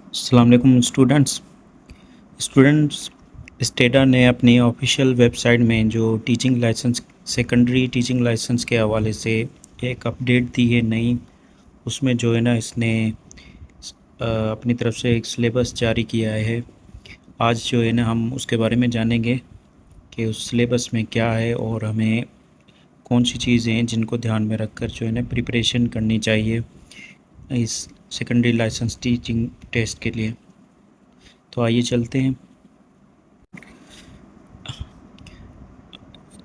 अस्सलाम वालेकुम स्टूडेंट्स। स्टेडा ने अपनी ऑफिशियल वेबसाइट में जो teaching licence secondary teaching licence के हवाले से एक अपडेट दी है नई। उसमें जो है ना इसने अपनी तरफ से एक सिलेबस जारी किया है। आज जो है ना हम उसके बारे में जानेंगे कि उस सिलेबस में क्या है और हमें कौन सी चीज़ें हैं जिनको ध्यान में रखकर जो है ना प्रिपरेशन करनी चाहिए इस सेकेंडरी लाइसेंस टीचिंग टेस्ट के लिए। तो आइए चलते हैं।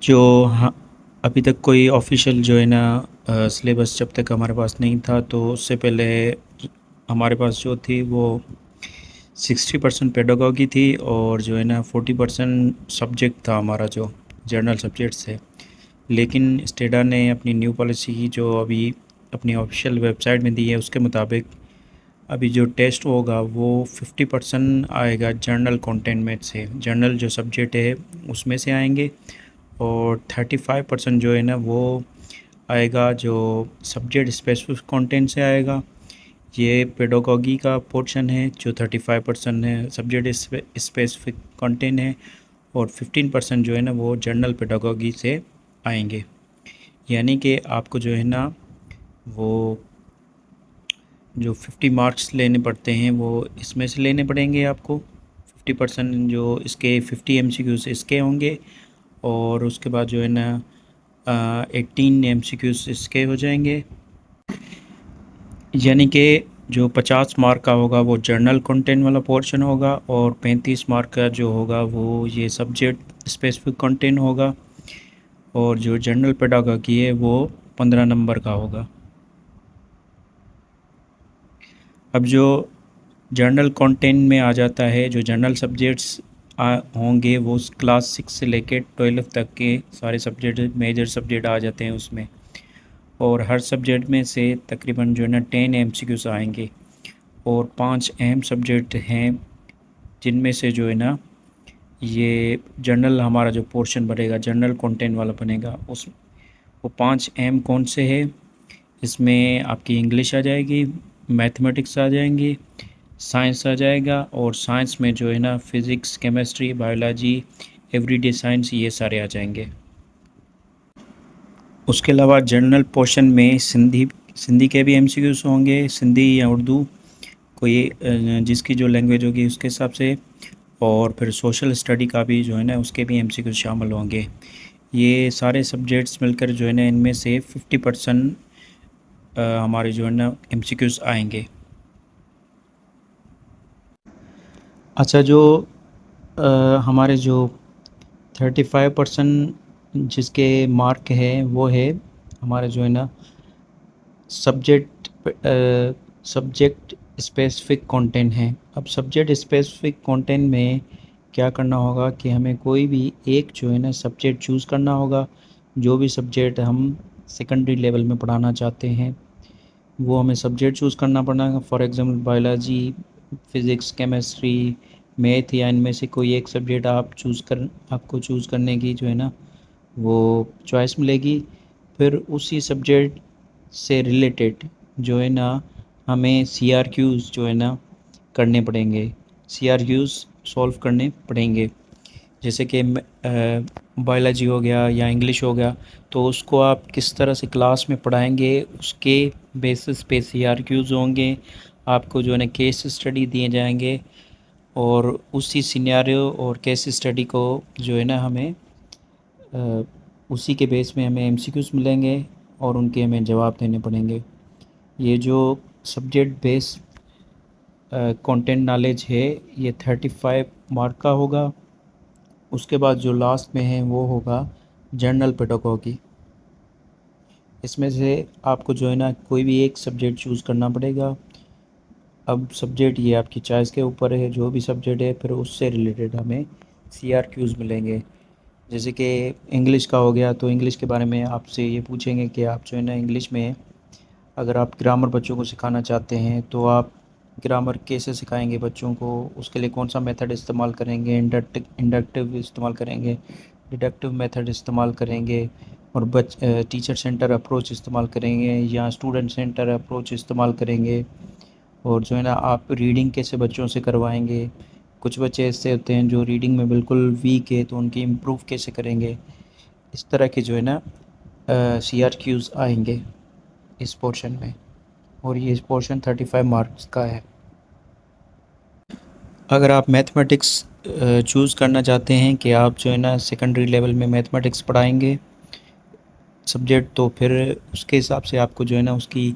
जो हाँ, अभी तक कोई ऑफिशियल जो है ना सिलेबस जब तक हमारे पास नहीं था, तो उससे पहले हमारे पास जो थी वो 60% पेडागॉजी थी और जो है ना 40% सब्जेक्ट था हमारा, जो जर्नल सब्जेक्ट्स है। लेकिन स्टेडा ने अपनी न्यू पॉलिसी जो अभी अपनी ऑफिशियल वेबसाइट में दी है उसके मुताबिक अभी जो टेस्ट होगा वो 50% आएगा जर्नल कंटेंट में से, जर्नल जो सब्जेक्ट है उसमें से आएंगे, और 35% जो है ना वो आएगा जो सब्जेक्ट स्पेसिफिक कंटेंट से आएगा। ये पेडागॉजी का पोर्शन है जो 35% है सब्जेक्ट स्पेसिफिक कंटेंट है, और 15% जो है ना वो जनरल पेडागॉजी से आएंगे। यानी कि आपको जो है ना वो जो 50 मार्क्स लेने पड़ते हैं वो इसमें से लेने पड़ेंगे आपको। 50% जो इसके 50 MCQs इसके होंगे, और उसके बाद जो है ना 18 MCQs इसके हो जाएंगे। यानी कि जो 50 मार्क का होगा वो जर्नल कंटेंट वाला पोर्शन होगा, और 35 मार्क का जो होगा वो ये सब्जेक्ट स्पेसिफिक कंटेंट होगा, और जो जनरल पेडागॉजी है वो 15 नंबर का होगा। अब जो जर्नल कंटेंट में आ जाता है, जो जनरल सब्जेक्ट्स होंगे वो क्लास 6 से लेकर 12 तक के सारे सब्जेक्ट मेजर सब्जेक्ट आ जाते हैं उसमें, और हर सब्जेक्ट में से तकरीबन जो है ना 10 MCQs आएंगे, और 5 अहम सब्जेक्ट हैं जिनमें से जो है ना ये जनरल हमारा जो पोर्शन बनेगा जनरल कंटेंट वाला बनेगा, उस वो 5 अहम कौन से हैं। इसमें आपकी इंग्लिश आ जाएगी, मैथमेटिक्स आ जाएंगी, साइंस आ जाएगा, और साइंस में जो है ना physics, chemistry, biology, everyday science, ये सारे आ जाएंगे। उसके अलावा जनरल पोर्शन में सिंधी सिंधी के भी MCQs होंगे, सिंधी या उर्दू कोई जिसकी जो लैंग्वेज होगी उसके हिसाब से, और फिर सोशल स्टडी का भी जो है ना उसके भी MCQs शामिल होंगे। ये सारे सब्जेक्ट्स मिलकर जो है ना इनमें से 50% हमारे जो है ना MCQs आएंगे। अच्छा, जो हमारे जो 35% जिसके मार्क है वो है हमारे जो है ना सब्जेक्ट स्पेसिफिक कंटेंट है। अब सब्जेक्ट स्पेसिफिक कंटेंट में क्या करना होगा कि हमें कोई भी एक जो है ना सब्जेक्ट चूज़ करना होगा। जो भी सब्जेक्ट हम सेकेंडरी लेवल में पढ़ाना चाहते हैं वो हमें सब्जेक्ट चूज़ करना पड़ेगा। For example biology, physics, chemistry, math, या इनमें से कोई एक सब्जेक्ट आपको चूज़ करने की जो है ना वो चॉइस मिलेगी। फिर उसी सब्जेक्ट से रिलेटेड जो है ना हमें CRQs जो है ना करने पड़ेंगे, CRQs सॉल्व करने पड़ेंगे। जैसे कि बायोलॉजी हो गया या इंग्लिश हो गया, तो उसको आप किस तरह से क्लास में पढ़ाएंगे उसके बेसिस पे CRQs होंगे। आपको जो है ना केस स्टडी दिए जाएंगे, और उसी सिनेरियो और केस स्टडी को जो है ना हमें उसी के बेस में हमें MCQs मिलेंगे, और उनके हमें जवाब देने पड़ेंगे। ये जो सब्जेक्ट बेस कंटेंट नॉलेज है ये 35 मार्क का होगा। उसके बाद जो लास्ट में है वो होगा जनरल पेडागॉजी। इसमें से आपको जो है ना कोई भी एक सब्जेक्ट चूज़ करना पड़ेगा। अब सब्जेक्ट ये आपकी चॉइस के ऊपर है, जो भी सब्जेक्ट है फिर उससे रिलेटेड हमें CRQs मिलेंगे। जैसे कि इंग्लिश का हो गया, तो इंग्लिश के बारे में आपसे ये पूछेंगे कि आप जो है ना इंग्लिश में अगर आप ग्रामर बच्चों को सिखाना चाहते हैं तो आप ग्रामर कैसे सिखाएंगे बच्चों को, उसके लिए कौन सा मेथड इस्तेमाल करेंगे, इंडक्टिव इस्तेमाल करेंगे, डिडक्टिव मेथड इस्तेमाल करेंगे, और टीचर सेंटर अप्रोच इस्तेमाल करेंगे या स्टूडेंट सेंटर अप्रोच इस्तेमाल करेंगे। और जो है ना आप रीडिंग कैसे बच्चों से करवाएंगे। कुछ बच्चे ऐसे होते हैं जो रीडिंग में बिल्कुल वीक है, तो उनकी इम्प्रूव कैसे करेंगे। इस तरह के जो है ना CRQs आएंगे इस पोर्शन में। और ये पोर्शन 35 मार्क्स का है। अगर आप मैथमेटिक्स चूज़ करना चाहते हैं कि आप जो है ना सेकेंडरी लेवल में मैथमेटिक्स पढ़ाएंगे सब्जेक्ट, तो फिर उसके हिसाब से आपको जो है ना उसकी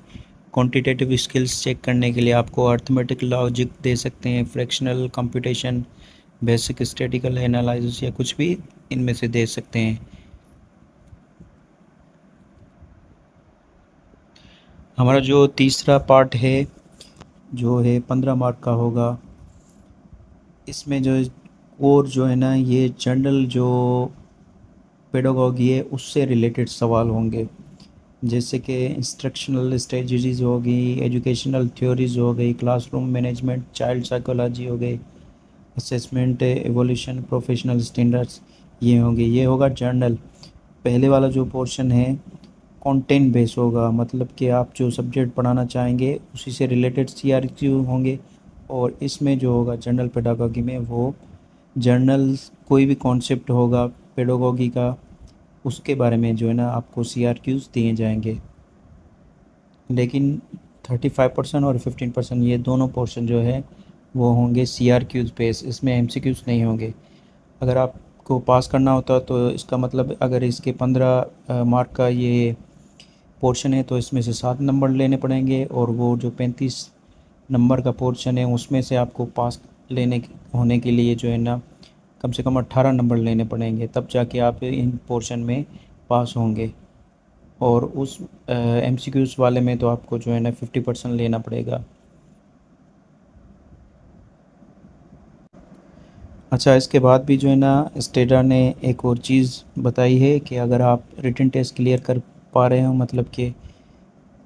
क्वांटिटेटिव स्किल्स चेक करने के लिए आपको अर्थमेटिक लॉजिक दे सकते हैं, fractional computation, basic statistical analysis या कुछ भी इनमें से दे सकते हैं। हमारा जो तीसरा पार्ट है जो है 15 मार्क का होगा, इसमें जो और जो है ना ये जनरल जो पेडागॉजी है उससे रिलेटेड सवाल होंगे, जैसे कि इंस्ट्रक्शनल स्ट्रेटजीज हो गई, एजुकेशनल थ्योरीज हो गई, क्लासरूम मैनेजमेंट, चाइल्ड साइकोलॉजी हो गई, असेसमेंट एवोल्यूशन, प्रोफेशनल स्टैंडर्ड्स, ये होंगे। ये होगा जर्नल। पहले वाला जो पोर्शन है कंटेंट बेस होगा, मतलब कि आप जो सब्जेक्ट पढ़ाना चाहेंगे उसी से रिलेटेड CRQ होंगे। और इसमें जो होगा जनरल पेडागॉजी में वो जर्नल कोई भी कॉन्सेप्ट होगा पेडागॉजी का उसके बारे में जो है ना आपको CRQs दिए जाएंगे। लेकिन 35% और 15% ये दोनों पोर्शन जो है वो होंगे CRQs बेस, इसमें MCQs नहीं होंगे। अगर आपको पास करना होता तो इसका मतलब अगर इसके 15 मार्क का ये पोर्शन है तो इसमें से 7 नंबर लेने पड़ेंगे, और वो जो 35 नंबर का पोर्शन है उसमें से आपको पास लेने होने के लिए जो है ना कम से कम 18 नंबर लेने पड़ेंगे, तब जाके आप इन पोर्शन में पास होंगे। और उस MCQs वाले में तो आपको जो है ना 50% लेना पड़ेगा। अच्छा, इसके बाद भी जो है ना स्टेडा ने एक और चीज़ बताई है कि अगर आप रिटन टेस्ट क्लियर कर पा रहे हो, मतलब कि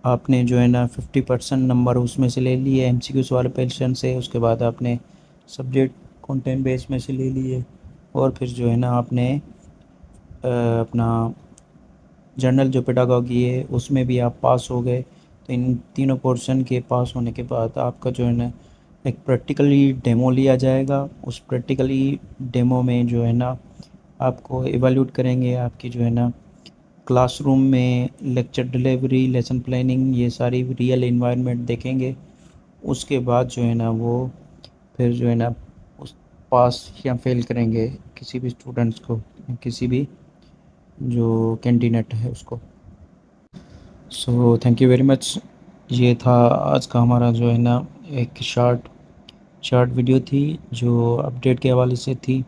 आपने जो है ना 50% नंबर उसमें से ले लिए MCQs वाले पोर्शन से, उसके बाद आपने सब्जेक्ट कंटेंट बेस में से ले लिए, और फिर जो है ना आपने अपना जनरल जो पेडागॉजी है उसमें भी आप पास हो गए, तो इन तीनों पोर्शन के पास होने के बाद आपका जो है ना एक प्रैक्टिकली डेमो लिया जाएगा। उस प्रैक्टिकली डेमो में जो है ना आपको एवेल्यूट करेंगे, आपकी जो है ना क्लासरूम में लेक्चर डिलीवरी, लेसन प्लानिंग, ये सारी रियल इन्वायरमेंट देखेंगे। उसके बाद जो है ना वो फिर जो है ना उस पास या फेल करेंगे किसी भी स्टूडेंट्स को, किसी भी जो कैंडिडेट है उसको। So thank you very much. ये था आज का हमारा जो है ना एक शॉर्ट वीडियो थी जो अपडेट के हवाले से थी।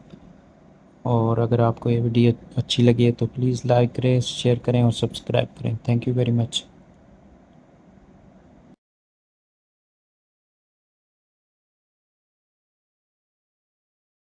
और अगर आपको ये वीडियो अच्छी लगी है तो प्लीज़ लाइक करें, शेयर करें और सब्सक्राइब करें। Thank you very much.